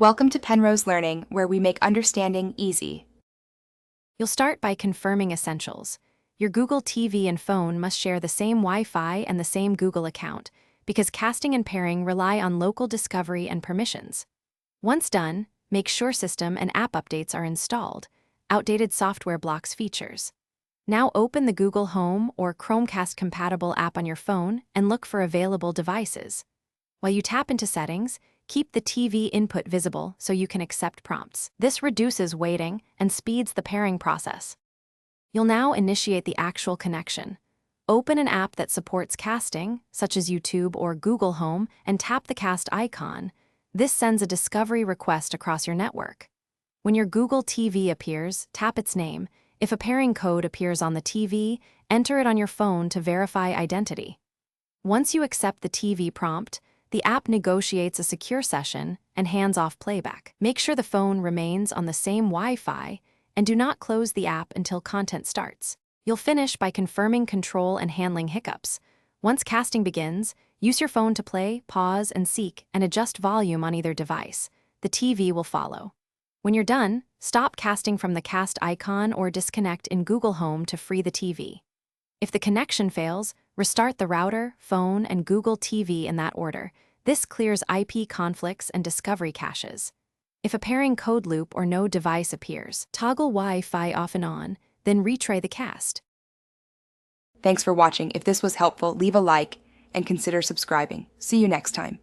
Welcome to Penrose Learning, where we make understanding easy. You'll start by confirming essentials. Your Google TV and phone must share the same Wi-Fi and the same Google account, because casting and pairing rely on local discovery and permissions. Once done, make sure system and app updates are installed. Outdated software blocks features. Now open the Google Home or Chromecast-compatible app on your phone and look for available devices. While you tap into settings, keep the TV input visible so you can accept prompts. This reduces waiting and speeds the pairing process. You'll now initiate the actual connection. Open an app that supports casting, such as YouTube or Google Home, and tap the cast icon. This sends a discovery request across your network. When your Google TV appears, tap its name. If a pairing code appears on the TV, enter it on your phone to verify identity. Once you accept the TV prompt, the app negotiates a secure session and hands off playback. Make sure the phone remains on the same Wi-Fi and do not close the app until content starts. You'll finish by confirming control and handling hiccups. Once casting begins, use your phone to play, pause, and seek, and adjust volume on either device. The TV will follow. When you're done, stop casting from the cast icon or disconnect in Google Home to free the TV. If the connection fails, restart the router, phone, and Google TV in that order. This clears IP conflicts and discovery caches. If a pairing code loop or no device appears, toggle Wi-Fi off and on, then retry the cast. Thanks for watching. If this was helpful, leave a like and consider subscribing. See you next time.